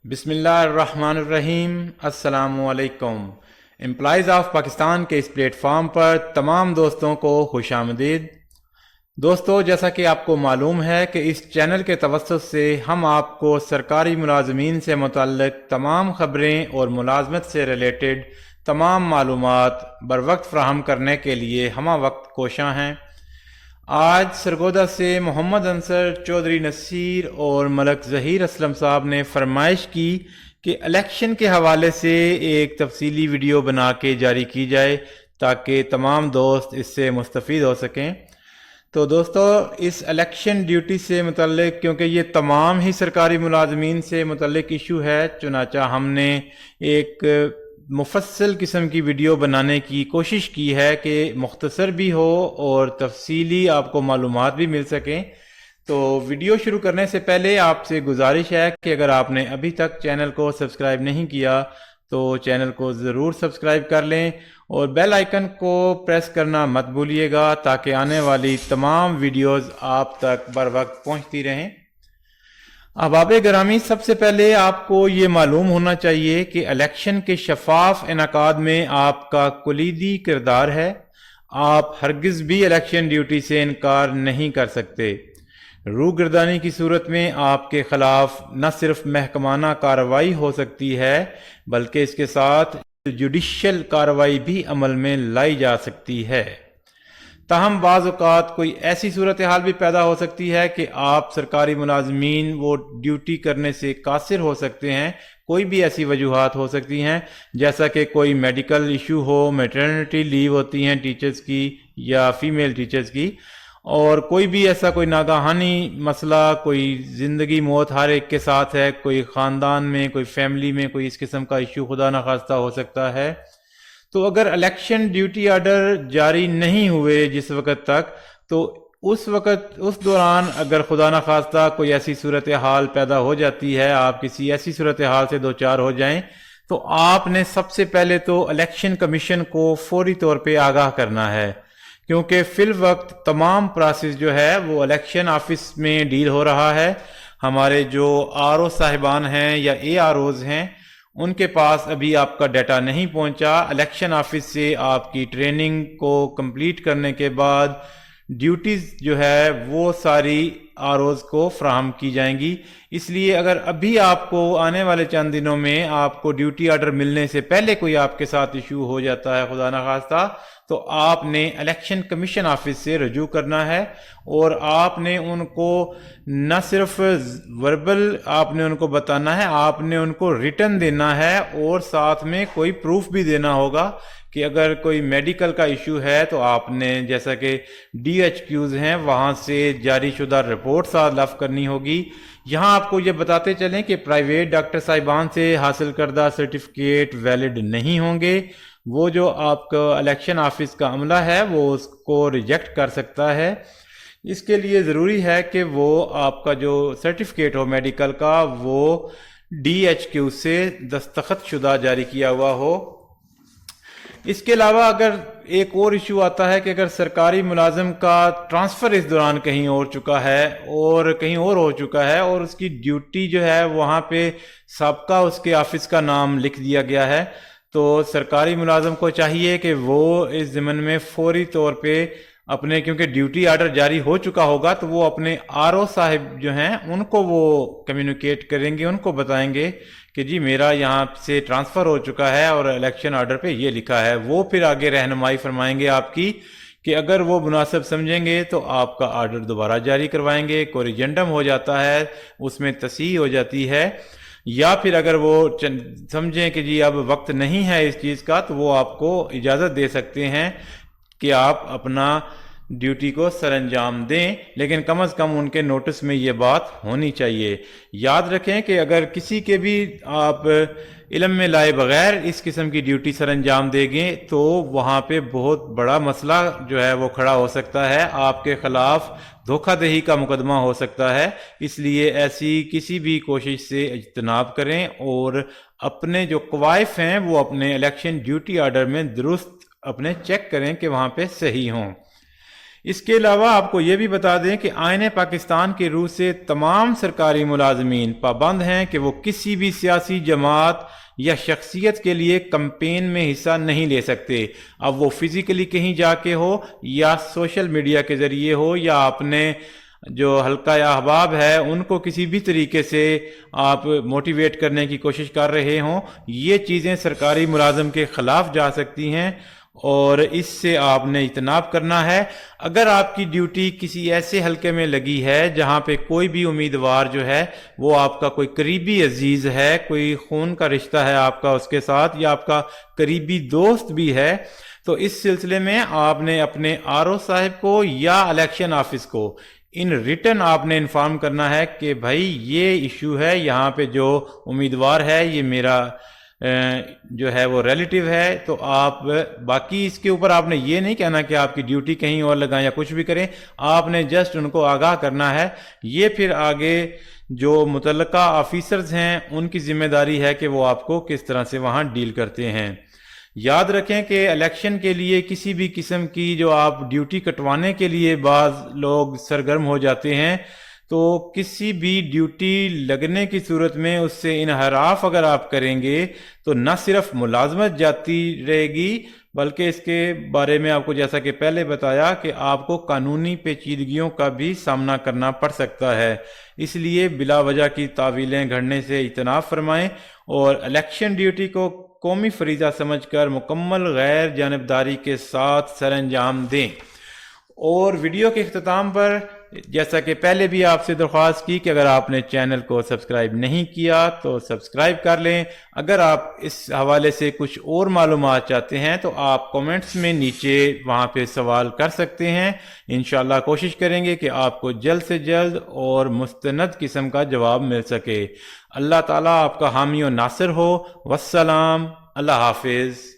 بسم اللہ الرحمن الرحیم۔ السلام علیکم۔ امپلائیز آف پاکستان کے اس پلیٹ فارم پر تمام دوستوں کو خوش آمدید۔ دوستو، جیسا کہ آپ کو معلوم ہے کہ اس چینل کے توسط سے ہم آپ کو سرکاری ملازمین سے متعلق تمام خبریں اور ملازمت سے ریلیٹڈ تمام معلومات بروقت فراہم کرنے کے لیے ہمہ وقت کوشاں ہیں۔ آج سرگودا سے محمد انصر چودھری نصیر اور ملک ظہیر اسلم صاحب نے فرمائش کی کہ الیکشن کے حوالے سے ایک تفصیلی ویڈیو بنا کے جاری کی جائے تاکہ تمام دوست اس سے مستفید ہو سکیں۔ تو دوستو، اس الیکشن ڈیوٹی سے متعلق کیونکہ یہ تمام ہی سرکاری ملازمین سے متعلق ایشو ہے، چنانچہ ہم نے ایک مفصل قسم کی ویڈیو بنانے کی کوشش کی ہے کہ مختصر بھی ہو اور تفصیلی آپ کو معلومات بھی مل سکیں۔ تو ویڈیو شروع کرنے سے پہلے آپ سے گزارش ہے کہ اگر آپ نے ابھی تک چینل کو سبسکرائب نہیں کیا تو چینل کو ضرور سبسکرائب کر لیں اور بیل آئیکن کو پریس کرنا مت بھولیے گا تاکہ آنے والی تمام ویڈیوز آپ تک بر وقت پہنچتی رہیں۔ احباب گرامی، سب سے پہلے آپ کو یہ معلوم ہونا چاہیے کہ الیکشن کے شفاف انعقاد میں آپ کا کلیدی کردار ہے۔ آپ ہرگز بھی الیکشن ڈیوٹی سے انکار نہیں کر سکتے۔ روگردانی کی صورت میں آپ کے خلاف نہ صرف محکمانہ کارروائی ہو سکتی ہے بلکہ اس کے ساتھ جوڈیشل کارروائی بھی عمل میں لائی جا سکتی ہے۔ تاہم بعض اوقات کوئی ایسی صورتحال بھی پیدا ہو سکتی ہے کہ آپ سرکاری ملازمین وہ ڈیوٹی کرنے سے قاصر ہو سکتے ہیں۔ کوئی بھی ایسی وجوہات ہو سکتی ہیں، جیسا کہ کوئی میڈیکل ایشو ہو، میٹرنٹی لیو ہوتی ہیں ٹیچرز کی یا فیمیل ٹیچرز کی، اور کوئی بھی ایسا کوئی ناگہانی مسئلہ، کوئی زندگی موت ہر ایک کے ساتھ ہے، کوئی خاندان میں، کوئی فیملی میں کوئی اس قسم کا ایشو خدا نخواستہ ہو سکتا ہے۔ تو اگر الیکشن ڈیوٹی آرڈر جاری نہیں ہوئے جس وقت تک، تو اس دوران اگر خدا نخواستہ کوئی ایسی صورتحال پیدا ہو جاتی ہے، آپ کسی ایسی صورتحال سے دوچار ہو جائیں، تو آپ نے سب سے پہلے تو الیکشن کمیشن کو فوری طور پہ آگاہ کرنا ہے، کیونکہ فی الوقت تمام پروسیس جو ہے وہ الیکشن آفس میں ڈیل ہو رہا ہے۔ ہمارے جو آر او صاحبان ہیں یا اے آر اوز ہیں، ان کے پاس ابھی آپ کا ڈیٹا نہیں پہنچا۔ الیکشن آفس سے آپ کی ٹریننگ کو کمپلیٹ کرنے کے بعد ڈیوٹیز جو ہے وہ ساری آر اوز کو فراہم کی جائیں گی۔ اس لیے اگر ابھی آپ کو آنے والے چند دنوں میں آپ کو ڈیوٹی آرڈر ملنے سے پہلے کوئی آپ کے ساتھ ایشو ہو جاتا ہے خدا نخواستہ، تو آپ نے الیکشن کمیشن آفس سے رجوع کرنا ہے، اور آپ نے ان کو نہ صرف وربل آپ نے ان کو بتانا ہے، آپ نے ان کو ریٹن دینا ہے، اور ساتھ میں کوئی پروف بھی دینا ہوگا کہ اگر کوئی میڈیکل کا ایشو ہے تو آپ نے جیسا کہ ڈی ایچ کیوز ہیں وہاں سے جاری شدہ رپورٹ ساتھ لفظ کرنی ہوگی۔ یہاں آپ کو یہ بتاتے چلیں کہ پرائیویٹ ڈاکٹر صاحبان سے حاصل کردہ سرٹیفکیٹ ویلڈ نہیں ہوں گے۔ وہ جو آپ کا الیکشن آفس کا عملہ ہے وہ اس کو ریجیکٹ کر سکتا ہے۔ اس کے لیے ضروری ہے کہ وہ آپ کا جو سرٹیفکیٹ ہو میڈیکل کا وہ ڈی ایچ کیو سے دستخط شدہ جاری کیا ہوا ہو۔ اس کے علاوہ اگر ایک اور ایشو آتا ہے کہ اگر سرکاری ملازم کا ٹرانسفر اس دوران کہیں اور چکا ہے اور کہیں اور ہو چکا ہے، اور اس کی ڈیوٹی جو ہے وہاں پہ سابقہ اس کے آفس کا نام لکھ دیا گیا ہے، تو سرکاری ملازم کو چاہیے کہ وہ اس ضمن میں فوری طور پہ اپنے، کیونکہ ڈیوٹی آرڈر جاری ہو چکا ہوگا، تو وہ اپنے آر او صاحب جو ہیں ان کو وہ کمیونیکیٹ کریں گے، ان کو بتائیں گے کہ جی میرا یہاں سے ٹرانسفر ہو چکا ہے اور الیکشن آرڈر پہ یہ لکھا ہے۔ وہ پھر آگے رہنمائی فرمائیں گے آپ کی کہ اگر وہ مناسب سمجھیں گے تو آپ کا آرڈر دوبارہ جاری کروائیں گے۔ کوریجنڈم ہو جاتا ہے، اس میں تصحیح ہو جاتی ہے، یا پھر اگر وہ سمجھیں کہ جی اب وقت نہیں ہے اس چیز کا، تو وہ آپ کو اجازت دے سکتے ہیں کہ آپ اپنا ڈیوٹی کو سر انجام دیں، لیکن کم از کم ان کے نوٹس میں یہ بات ہونی چاہیے۔ یاد رکھیں کہ اگر کسی کے بھی آپ علم میں لائے بغیر اس قسم کی ڈیوٹی سر انجام دیں گے تو وہاں پہ بہت بڑا مسئلہ جو ہے وہ کھڑا ہو سکتا ہے، آپ کے خلاف دھوکہ دہی کا مقدمہ ہو سکتا ہے۔ اس لیے ایسی کسی بھی کوشش سے اجتناب کریں اور اپنے جو قوائف ہیں وہ اپنے الیکشن ڈیوٹی آرڈر میں درست اپنے چیک کریں کہ وہاں پہ صحیح ہوں۔ اس کے علاوہ آپ کو یہ بھی بتا دیں کہ آئین پاکستان کے روح سے تمام سرکاری ملازمین پابند ہیں کہ وہ کسی بھی سیاسی جماعت یا شخصیت کے لیے کمپین میں حصہ نہیں لے سکتے، اب وہ فزیکلی کہیں جا کے ہو یا سوشل میڈیا کے ذریعے ہو یا اپنے جو حلقہ یا احباب ہے ان کو کسی بھی طریقے سے آپ موٹیویٹ کرنے کی کوشش کر رہے ہوں، یہ چیزیں سرکاری ملازم کے خلاف جا سکتی ہیں اور اس سے آپ نے اجتناب کرنا ہے۔ اگر آپ کی ڈیوٹی کسی ایسے حلقے میں لگی ہے جہاں پہ کوئی بھی امیدوار جو ہے وہ آپ کا کوئی قریبی عزیز ہے، کوئی خون کا رشتہ ہے آپ کا اس کے ساتھ یا آپ کا قریبی دوست بھی ہے، تو اس سلسلے میں آپ نے اپنے RO صاحب کو یا الیکشن آفس کو ان ریٹن آپ نے انفارم کرنا ہے کہ بھائی یہ ایشو ہے، یہاں پہ جو امیدوار ہے یہ میرا جو ہے وہ ریلیٹیو ہے، تو آپ باقی اس کے اوپر آپ نے یہ نہیں کہنا کہ آپ کی ڈیوٹی کہیں اور لگائیں یا کچھ بھی کریں، آپ نے جسٹ ان کو آگاہ کرنا ہے۔ یہ پھر آگے جو متعلقہ آفیسرز ہیں ان کی ذمہ داری ہے کہ وہ آپ کو کس طرح سے وہاں ڈیل کرتے ہیں۔ یاد رکھیں کہ الیکشن کے لیے کسی بھی قسم کی جو آپ ڈیوٹی کٹوانے کے لیے بعض لوگ سرگرم ہو جاتے ہیں، تو کسی بھی ڈیوٹی لگنے کی صورت میں اس سے انحراف اگر آپ کریں گے تو نہ صرف ملازمت جاتی رہے گی بلکہ اس کے بارے میں آپ کو جیسا کہ پہلے بتایا کہ آپ کو قانونی پیچیدگیوں کا بھی سامنا کرنا پڑ سکتا ہے، اس لیے بلا وجہ کی تعویلیں گھڑنے سے اجتناب فرمائیں اور الیکشن ڈیوٹی کو قومی فریضہ سمجھ کر مکمل غیر جانبداری کے ساتھ سر انجام دیں۔ اور ویڈیو کے اختتام پر جیسا کہ پہلے بھی آپ سے درخواست کی کہ اگر آپ نے چینل کو سبسکرائب نہیں کیا تو سبسکرائب کر لیں۔ اگر آپ اس حوالے سے کچھ اور معلومات چاہتے ہیں تو آپ کومنٹس میں نیچے وہاں پہ سوال کر سکتے ہیں، انشاءاللہ کوشش کریں گے کہ آپ کو جلد سے جلد اور مستند قسم کا جواب مل سکے۔ اللہ تعالیٰ آپ کا حامی و ناصر ہو۔ والسلام، اللہ حافظ۔